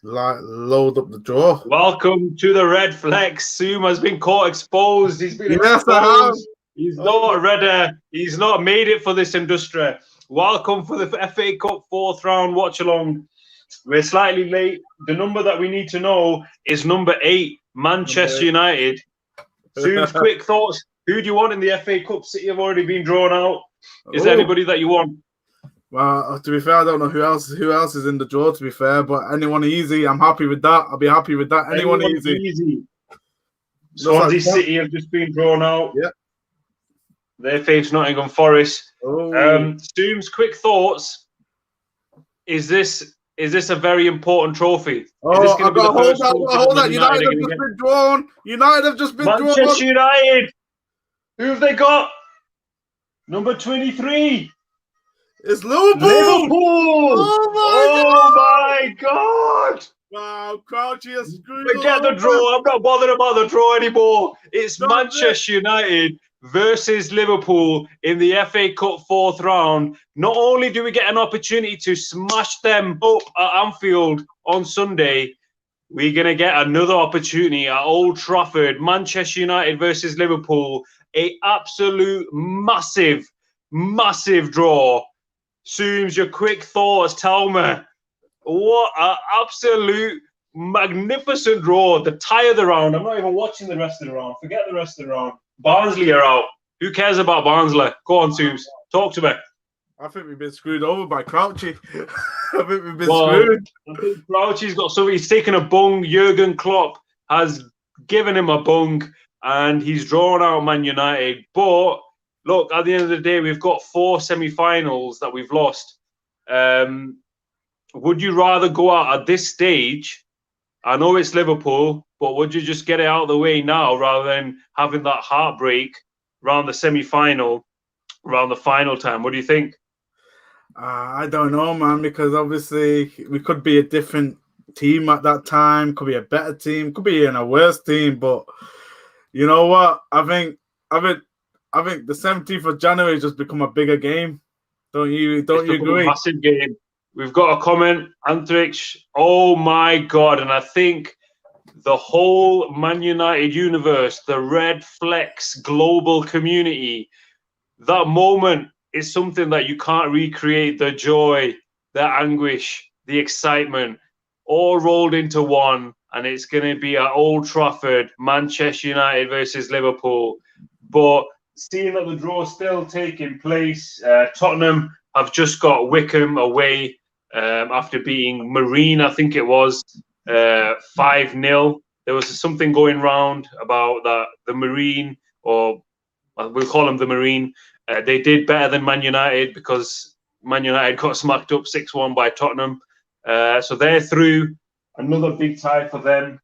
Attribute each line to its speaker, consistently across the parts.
Speaker 1: load up the draw.
Speaker 2: Welcome to the Red Flex. Zoom has been caught exposed. He's been exposed.
Speaker 1: I have.
Speaker 2: He's not ready. He's not made it for this industry. Welcome for the FA Cup 4th round watch along. We're slightly late. The number that we need to know is number 8, Manchester United. Zoom's quick thoughts. Who do you want in the FA Cup? City have already been drawn out. Is there anybody that you want?
Speaker 1: Well, to be fair, I don't know who else is in the draw, to be fair, but anyone easy, I'm happy with that. I'll be happy with that. Anyone easy.
Speaker 2: Swansea City have just been drawn out.
Speaker 1: Yeah.
Speaker 2: They face Nottingham Forest. Zoom's quick thoughts. Is this a very important trophy?
Speaker 1: Hold that. United have just been drawn. United have just been drawn.
Speaker 2: Manchester United. Who have they got? Number 23.
Speaker 1: It's Liverpool.
Speaker 2: Oh my God.
Speaker 1: Wow, Crouchy has screwed.
Speaker 2: Forget the draw. I'm not bothered about the draw anymore. It's Manchester United versus Liverpool in the FA Cup 4th round. Not only do we get an opportunity to smash them up at Anfield on Sunday, we're going to get another opportunity at Old Trafford. Manchester United versus Liverpool. An absolute massive draw. Zooms, your quick thoughts. Tell me, what an absolute magnificent draw. The tie of the round. I'm not even watching the rest of the round. Forget the rest of the round. Barnsley are out. Who cares about Barnsley? Go on, Zooms. Talk to me.
Speaker 1: I think we've been screwed over by Crouchy. I think we've been screwed.
Speaker 2: I think Crouchy's got something. He's taken a bung. Jurgen Klopp has given him a bung, and he's drawn out Man United. But look, at the end of the day, we've got 4 semi-finals that we've lost. Would you rather go out at this stage? I know it's Liverpool, but would you just get it out of the way now rather than having that heartbreak around the semi-final, around the final time? What do you think?
Speaker 1: I don't know, man, because obviously we could be a different team at that time, could be a better team, could be in a worse team, but you know what? I think the 17th of January has just become a bigger game. Don't you agree?
Speaker 2: A massive game. We've got a comment, Antrix. Oh my God. And I think the whole Man United universe, the Red Flex global community, that moment is something that you can't recreate. The joy, the anguish, the excitement, all rolled into one. And it's going to be at Old Trafford, Manchester United versus Liverpool. But seeing that the draw is still taking place, Tottenham have just got Wickham away after beating Marine, I think it was, 5-0. There was something going round about that the Marine, or we'll call them the Marine, they did better than Man United because Man United got smacked up 6-1 by Tottenham. So they're through. Another big tie for them.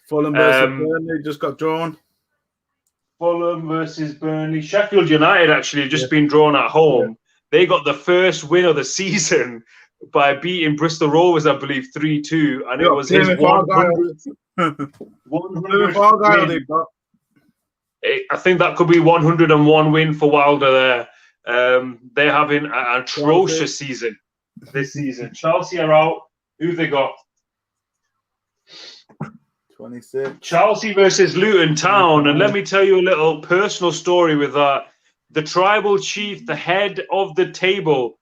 Speaker 1: Fulham versus Burnley just got drawn.
Speaker 2: Fulham versus Burnley. Sheffield United actually just been drawn at home. Yeah. They got the first win of the season by beating Bristol Rovers, I believe, 3-2. And it was his 100th win. I think that could be 101 win for Wilder there. They're having an atrocious season this season. Chelsea are out. Who they got?
Speaker 1: 26.
Speaker 2: Chelsea versus Luton Town. And let me tell you a little personal story with that. The tribal chief, the head of the table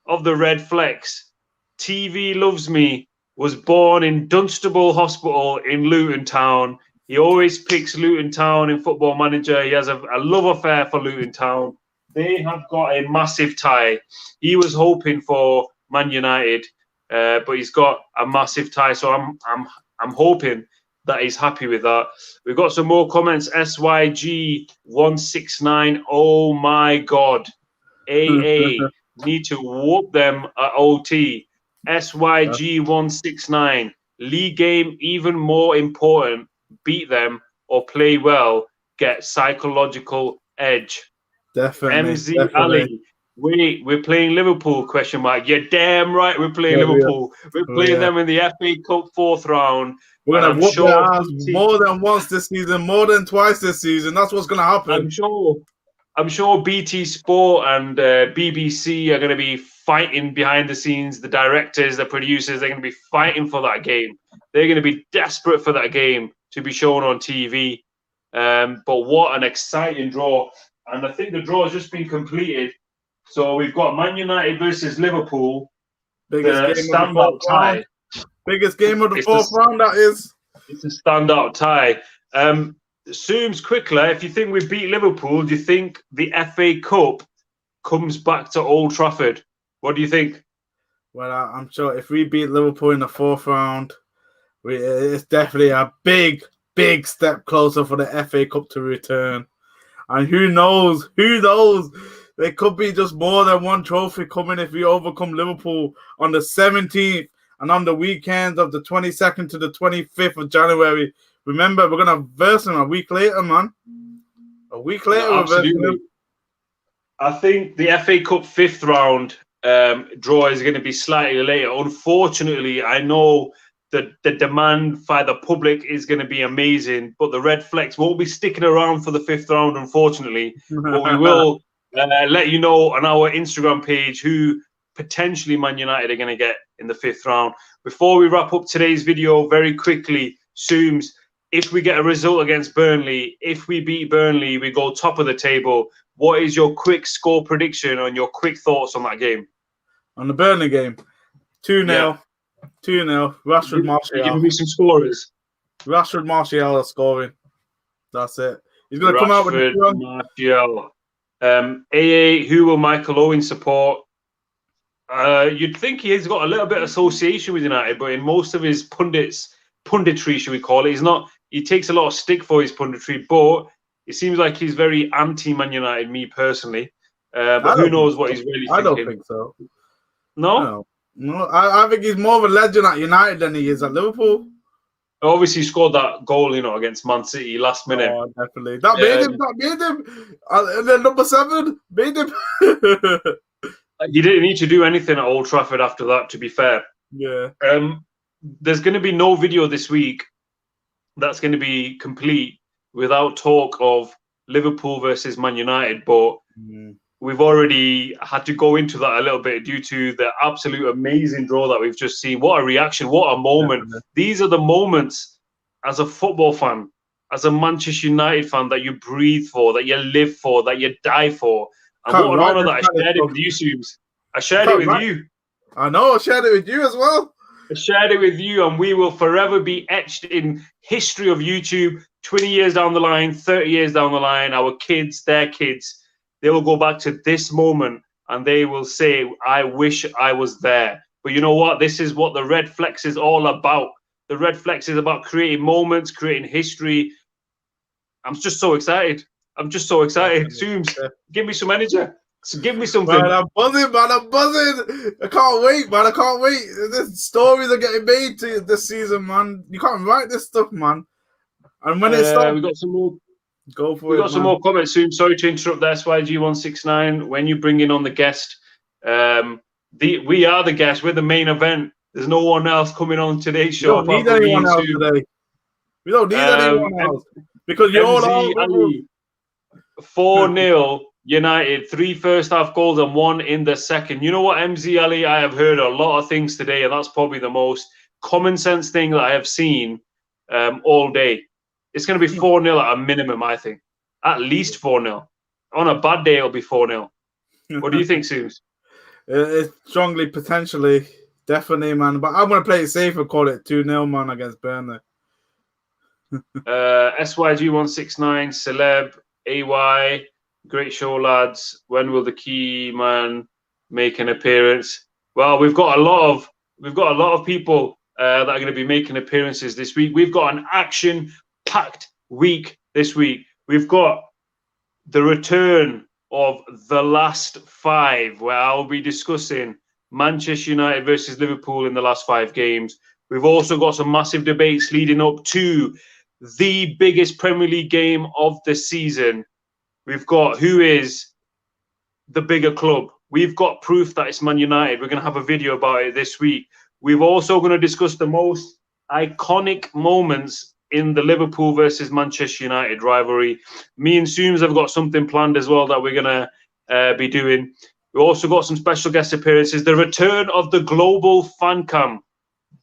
Speaker 2: of the Red Flex, TV Loves Me, was born in Dunstable Hospital in Luton Town. He always picks Luton Town in Football Manager. He has a love affair for Luton Town. They have got a massive tie. He was hoping for Man United, but he's got a massive tie. So I'm hoping that he's happy with that. We've got some more comments. SYG169. Oh my God. AA need to whoop them at OT. SYG169. League game even more important. Beat them or play well. Get psychological edge.
Speaker 1: Definitely.
Speaker 2: MZ Ali. Wait, we're playing Liverpool? Question mark. You're damn right. We're playing Liverpool. We're playing them in the FA Cup 4th round.
Speaker 1: We're gonna whoop their ass more than once this season, more than twice this season. That's what's gonna happen.
Speaker 2: I'm sure BT Sport and BBC are gonna be fighting behind the scenes. The directors, the producers, they're going to be fighting for that game. They're going to be desperate for that game to be shown on TV. But what an exciting draw. And I think the draw has just been completed. So we've got Man United versus Liverpool.
Speaker 1: Biggest
Speaker 2: the
Speaker 1: game of the
Speaker 2: standout
Speaker 1: fourth
Speaker 2: tie.
Speaker 1: round. Biggest game of the
Speaker 2: It's
Speaker 1: fourth
Speaker 2: the-
Speaker 1: round, that is.
Speaker 2: It's a standout tie. Zooms quickly, if you think we beat Liverpool, do you think the FA Cup comes back to Old Trafford? What do you think?
Speaker 1: Well, I'm sure if we beat Liverpool in the fourth round, it's definitely a big, big step closer for the FA Cup to return. And who knows? There could be just more than one trophy coming if we overcome Liverpool on the 17th and on the weekend of the 22nd to the 25th of January. Remember, we're going to verse them a week later, man. A week later,
Speaker 2: No,
Speaker 1: we're versing
Speaker 2: absolutely.
Speaker 1: them.
Speaker 2: I think the FA Cup fifth round draw is going to be slightly later. Unfortunately, I know that the demand by the public is going to be amazing, but the Red Flex won't be sticking around for the fifth round, unfortunately. But we will let you know on our Instagram page who potentially Man United are going to get in the fifth round. Before we wrap up today's video, very quickly, Zooms, if we get a result against Burnley, if we beat Burnley, we go top of the table. What is your quick score prediction and your quick thoughts on that game?
Speaker 1: On the Burnley game, 2-0.
Speaker 2: Yeah.
Speaker 1: 2-0. Rashford
Speaker 2: You're giving
Speaker 1: Martial.
Speaker 2: me some scorers.
Speaker 1: Rashford Martial are scoring. That's it. He's going to come out with
Speaker 2: Rashford,
Speaker 1: the
Speaker 2: Martial. AA, who will Michael Owen support? You'd think he's got a little bit of association with United, but in most of his punditry, should we call it, he takes a lot of stick for his punditry, but it seems like he's very anti-Man United, me personally. But who knows what he's really thinking.
Speaker 1: I don't think so.
Speaker 2: No?
Speaker 1: No, I think he's more of a legend at United than he is at Liverpool.
Speaker 2: Obviously, he scored that goal, against Man City last minute.
Speaker 1: Oh, definitely. That made him. And then number 7 made him.
Speaker 2: He didn't need to do anything at Old Trafford after that, to be fair.
Speaker 1: Yeah.
Speaker 2: There's going to be no video this week that's going to be complete without talk of Liverpool versus Man United, but we've already had to go into that a little bit due to the absolute amazing draw that we've just seen. What a reaction, what a moment.
Speaker 1: Definitely.
Speaker 2: These are the moments as a football fan, as a Manchester United fan, that you breathe for, that you live for, that you die for. And what an honour that I shared it with you, Subes. I shared it with you.
Speaker 1: I know, I shared it with you as well.
Speaker 2: I shared it with you, and we will forever be etched in history of YouTube. 20 years down the line, 30 years down the line, our kids, their kids, they will go back to this moment and they will say, I wish I was there. But you know what? This is what the Red Flex is all about. The Red Flex is about creating moments, creating history. I'm just so excited. Zooms, give me some energy. Give me something.
Speaker 1: Man, I'm buzzing, man. I'm buzzing. I can't wait, man. I can't wait. The stories are getting made this season, man. You can't write this stuff, man. And when it's
Speaker 2: we got some more.
Speaker 1: Go for it.
Speaker 2: We got some more comments soon. Sorry to interrupt there, SYG169. When you bring in on the guest, we are the guest. We're the main event. There's no one else coming on today's show.
Speaker 1: We don't need anyone else today. We don't need anyone else because you're all
Speaker 2: 4-0 United. 3 first half goals and 1 in the second. You know what, MZ Ali? I have heard a lot of things today, and that's probably the most common sense thing that I have seen all day. It's going to be 4-0 at a minimum, I think. At least 4-0. On a bad day, it'll be 4-0. What do you think, Suze?
Speaker 1: It's strongly, potentially, definitely, man. But I'm going to play it safe and call it 2-0, man, against Burnley.
Speaker 2: SYG169, Celeb, AY, great show, lads. When will the key man make an appearance? Well, we've got a lot of people that are going to be making appearances this week. We've got an action-packed week this week. We've got the return of the last 5, where I'll be discussing Manchester United versus Liverpool in the last 5 games. We've also got some massive debates leading up to the biggest Premier League game of the season. We've got who is the bigger club. We've got proof that it's Man United. We're going to have a video about it this week. We're also going to discuss the most iconic moments in the Liverpool versus Manchester United rivalry. Me and Sooms have got something planned as well that we're going to be doing. We also got some special guest appearances. The return of the global fan cam,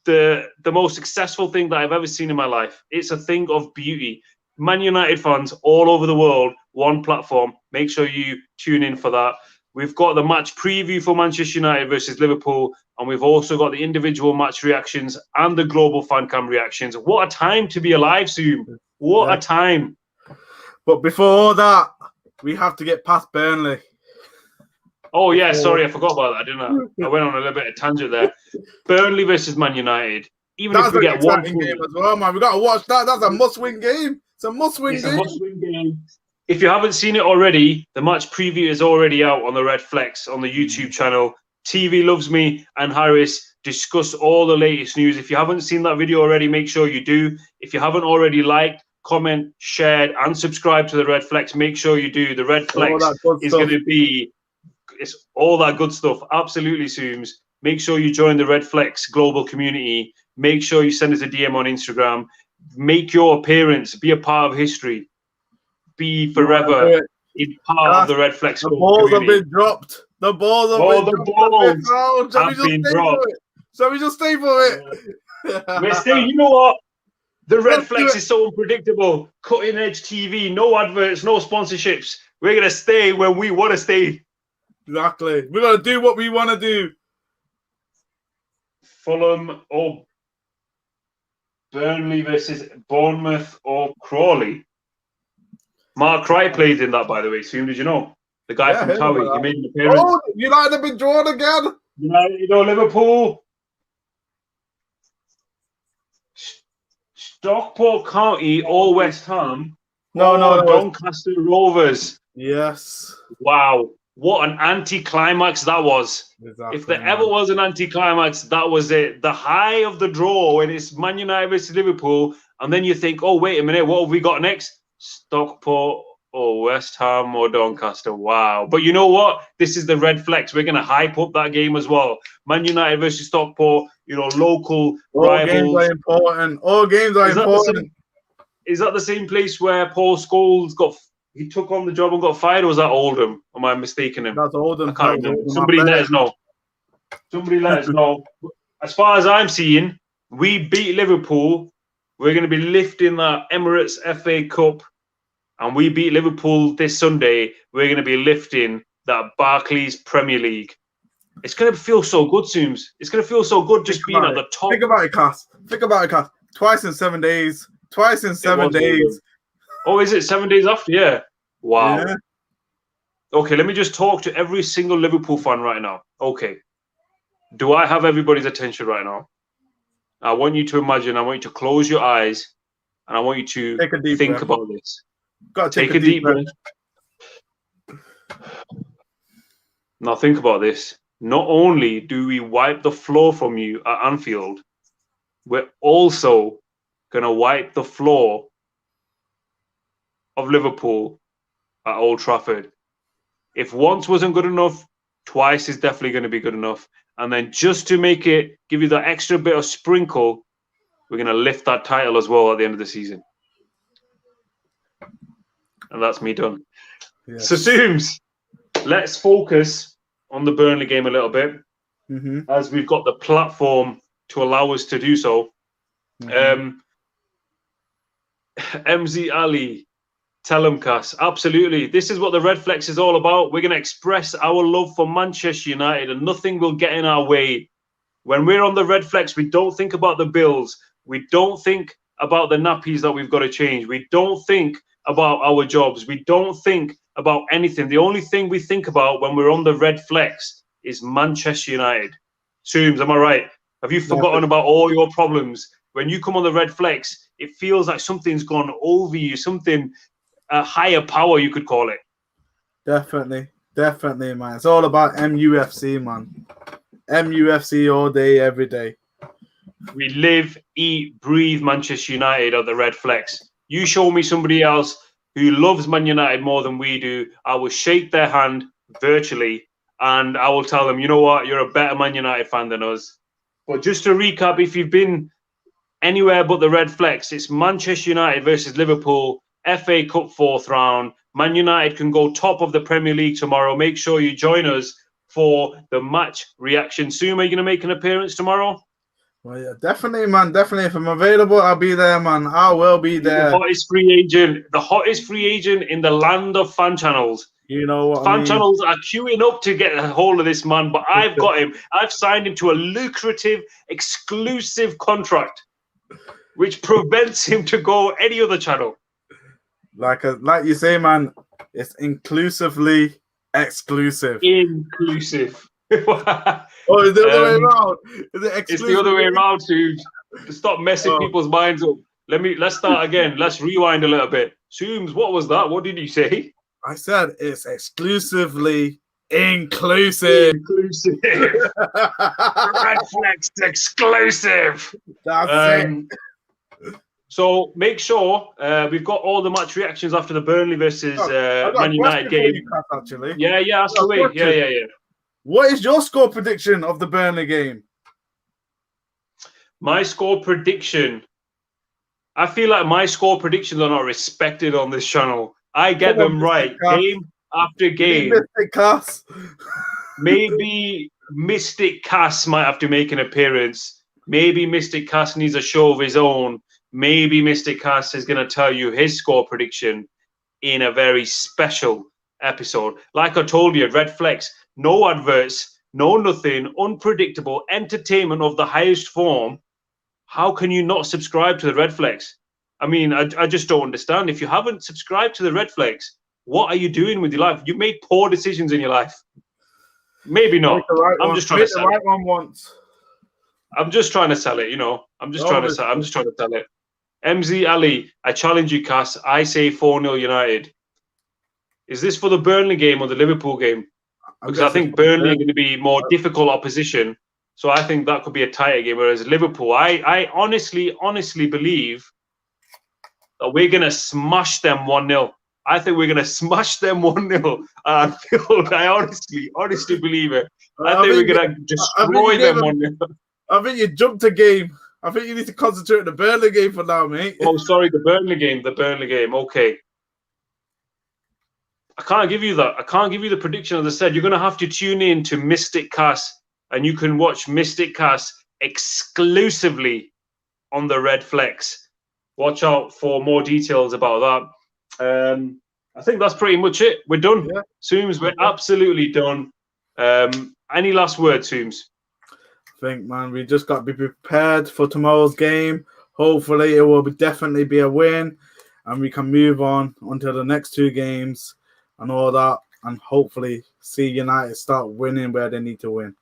Speaker 2: the most successful thing that I've ever seen in my life. It's a thing of beauty. Man United fans all over the world, one platform. Make sure you tune in for that. We've got the match preview for Manchester United versus Liverpool, and we've also got the individual match reactions and the global fan cam reactions. What a time to be alive, Zoom. What a time.
Speaker 1: But before all that, we have to get past Burnley.
Speaker 2: Oh, yeah, sorry, I forgot about that, didn't I? I went on a little bit of tangent there. Burnley versus Man United. Even if we get one
Speaker 1: game as well, man. We got to watch that. That's a must-win game. It's a must-win game.
Speaker 2: If you haven't seen it already, the match preview is already out on the Red Flex on the YouTube channel. TV Loves Me and Harris discuss all the latest news. If you haven't seen that video already, make sure you do. If you haven't already liked, comment, shared, and subscribed to the Red Flex, make sure you do. The Red Flex is going to be, it's all that good stuff. Absolutely, Zooms. Make sure you join the Red Flex global community. Make sure you send us a DM on Instagram. Make your appearance. Be a part of history. Be forever in part of the Red Flex.
Speaker 1: The balls have been dropped. The balls have been dropped. Shall we just stay for it?
Speaker 2: We're staying. You know what? The Red Flex is so unpredictable. Cutting edge TV, no adverts, no sponsorships. We're gonna stay where we want to stay.
Speaker 1: Exactly. We're gonna do what we want to do.
Speaker 2: Fulham or Burnley versus Bournemouth or Crawley. Mark Wright played in that, by the way. Soon did you know? The guy from Towie. He made an appearance.
Speaker 1: Oh, United have been drawn again.
Speaker 2: United or Liverpool. Stockport County or West Ham.
Speaker 1: No,
Speaker 2: Doncaster Rovers.
Speaker 1: Yes.
Speaker 2: Wow. What an anticlimax that was.
Speaker 1: Exactly,
Speaker 2: if there ever was an anticlimax, that was it. The high of the draw when it's Man United versus Liverpool. And then you think, oh, wait a minute, what have we got next? Stockport or West Ham or Doncaster. Wow. But you know what? This is the Red Flex. We're going to hype up that game as well. Man United versus Stockport, you know, local rivals.
Speaker 1: Games are important. All games are important.
Speaker 2: Is that the same place where Paul Scholes he took on the job and got fired, or was that Oldham? Am I mistaken him?
Speaker 1: That's Oldham.
Speaker 2: I can't remember. Somebody let us know. Somebody let us know. As far as I'm seeing, we beat Liverpool. We're going to be lifting that Emirates FA Cup, and we beat Liverpool this Sunday. We're going to be lifting that Barclays Premier League. It's going to feel so good, Zooms. It's going to feel so good just being at the top.
Speaker 1: Think about it, Cass. Twice in 7 days. Twice in 7 days.
Speaker 2: Oh, is it 7 days after? Yeah. Wow. Yeah. Okay, let me just talk to every single Liverpool fan right now. Okay. Do I have everybody's attention right now? I want you to imagine, I want you to close your eyes, and I want you to think about this.
Speaker 1: Take a deep breath.
Speaker 2: Now think about this. Not only do we wipe the floor from you at Anfield, we're also going to wipe the floor of Liverpool at Old Trafford. If once wasn't good enough, twice is definitely going to be good enough. And then just to make it, give you that extra bit of sprinkle, we're going to lift that title as well at the end of the season. And that's me done. Yes. So, Zooms, let's focus on the Burnley game a little bit, as we've got the platform to allow us to do so. MZ Ali, tell them, Cass. Absolutely. This is what the Red Flex is all about. We're going to express our love for Manchester United, and nothing will get in our way. When we're on the Red Flex, we don't think about the bills. We don't think about the nappies that we've got to change. We don't think about our jobs. We don't think about anything. The only thing we think about when we're on the Red Flex is Manchester United. Zooms, am I right? Have you forgotten about all your problems? When you come on the Red Flex, it feels like something's gone over you, something, a higher power, you could call it.
Speaker 1: Definitely, man. It's all about MUFC, man. MUFC all day, every day.
Speaker 2: We live, eat, breathe Manchester United at the Red Flex. You show me somebody else who loves Man United more than we do, I will shake their hand virtually and I will tell them, you know what, you're a better Man United fan than us. But just to recap, if you've been anywhere but the Red Flex, it's Manchester United versus Liverpool, FA Cup 4th round. Man United can go top of the Premier League tomorrow. Make sure you join us for the match reaction. Soon, are you going to make an appearance tomorrow?
Speaker 1: Well, yeah, definitely, man. Definitely. If I'm available, I'll be there, man. I will be there.
Speaker 2: The hottest free agent in the land of fan channels.
Speaker 1: You know what
Speaker 2: Fan
Speaker 1: I mean?
Speaker 2: channels are queuing up to get a hold of this man, but I've got him. I've signed him to a lucrative, exclusive contract, which prevents him to go any other channel.
Speaker 1: Like you say, man, it's inclusively exclusive.
Speaker 2: Inclusive.
Speaker 1: Oh, is it the other way around? Is it exclusive?
Speaker 2: It's the other way around to stop messing people's minds up. Let's start again. Let's rewind a little bit. Zooms, what was that? What did you say?
Speaker 1: I said it's exclusively inclusive.
Speaker 2: Inclusive. Red Flex exclusive.
Speaker 1: That's it.
Speaker 2: So make sure we've got all the match reactions after the Burnley versus Man United game.
Speaker 1: Actually.
Speaker 2: Yeah, ask away. Yeah.
Speaker 1: What is your score prediction of the Burnley game?
Speaker 2: My score prediction. I feel like my score predictions are not respected on this channel. I get them right game after game.
Speaker 1: Mystic Cass.
Speaker 2: Maybe Mystic Cass might have to make an appearance. Maybe Mystic Cass needs a show of his own. Maybe Mystic Cass is going to tell you his score prediction in a very special episode. Like I told you, Red Flex, no adverts, no nothing, unpredictable, entertainment of the highest form. How can you not subscribe to the Red Flex? I mean, I just don't understand. If you haven't subscribed to the Red Flex, what are you doing with your life? You've made poor decisions in your life. Maybe not. I'm just trying to sell it. I'm just trying to sell it, you know. I'm just trying to sell it. MZ Ali, I challenge you, Cass. I say 4-0 United. Is this for the Burnley game or the Liverpool game? Because I think Burnley are going to be more difficult opposition. So I think that could be a tighter game. Whereas Liverpool, I honestly believe that we're going to smash them 1-0. I think we're going to smash them 1-0. I honestly believe it. I think we're going to destroy them 1-0.
Speaker 1: I think you jumped a game. I think you need to concentrate on the Burnley game for now, mate.
Speaker 2: Oh, sorry, the Burnley game. Okay. I can't give you that. I can't give you the prediction. As I said, you're going to have to tune in to Mystic Cass, and you can watch Mystic Cass exclusively on the Red Flex. Watch out for more details about that. I think that's pretty much it. We're done. Yeah. Sooms, we're absolutely done. Any last words, Sooms?
Speaker 1: I think, man, we just got to be prepared for tomorrow's game. Hopefully, it will definitely be a win, and we can move on until the next two games and all that, and hopefully see United start winning where they need to win.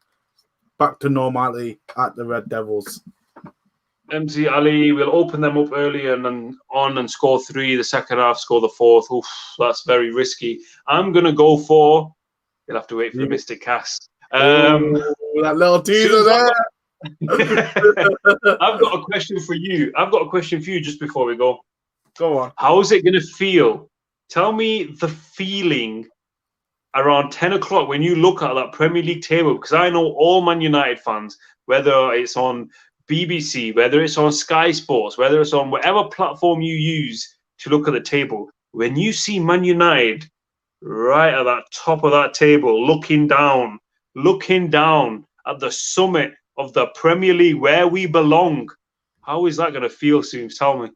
Speaker 1: Back to normality at the Red Devils.
Speaker 2: MZ Ali will open them up early and then on and score 3. The second half, score the 4th. Oof, that's very risky. I'm going to go for... You'll have to wait for the Mystic Cass.
Speaker 1: That little teaser there.
Speaker 2: I've got a question for you. Just before we go.
Speaker 1: Go on.
Speaker 2: How is it going to feel? Tell me the feeling around 10 o'clock when you look at that Premier League table, because I know all Man United fans, whether it's on BBC, whether it's on Sky Sports, whether it's on whatever platform you use to look at the table, when you see Man United right at that top of that table, looking down at the summit of the Premier League where we belong, how is that going to feel, Sooms? Tell me.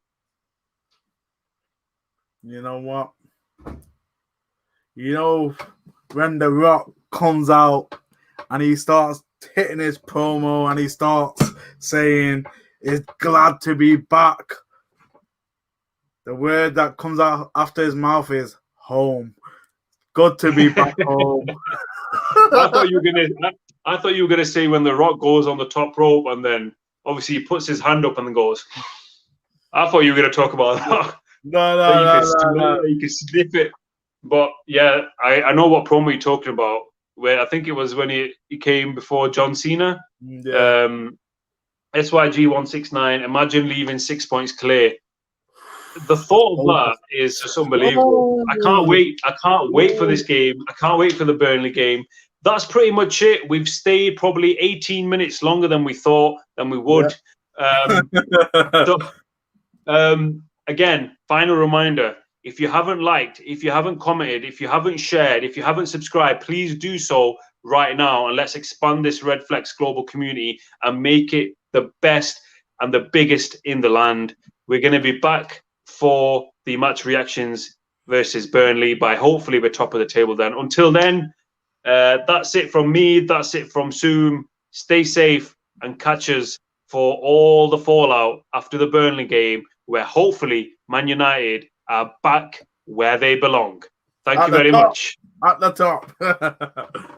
Speaker 1: You know what? You know, when The Rock comes out and he starts hitting his promo and he starts saying he's glad to be back, the word that comes out after his mouth is home. Good to be back home.
Speaker 2: I thought you were gonna say when The Rock goes on the top rope and then obviously he puts his hand up and then goes. I thought you were gonna talk about that. No. You can sniff it. But yeah, I know what promo you're talking about. Where I think it was when he came before John Cena.
Speaker 1: Yeah.
Speaker 2: SYG 169. Imagine leaving 6 points clear. The thought of that is just unbelievable. I can't wait for this game. I can't wait for the Burnley game. That's pretty much it. We've stayed probably 18 minutes longer than we thought than we would. Yeah. Again, final reminder. If you haven't liked, if you haven't commented, if you haven't shared, if you haven't subscribed, please do so right now, and let's expand this Red Flex global community and make it the best and the biggest in the land. We're going to be back for the match reactions versus Burnley by hopefully we're top of the table then. Until then, that's it from me. That's it from Zoom. Stay safe and catch us for all the fallout after the Burnley game, where hopefully Man United are back where they belong. Thank you very much.
Speaker 1: At the top.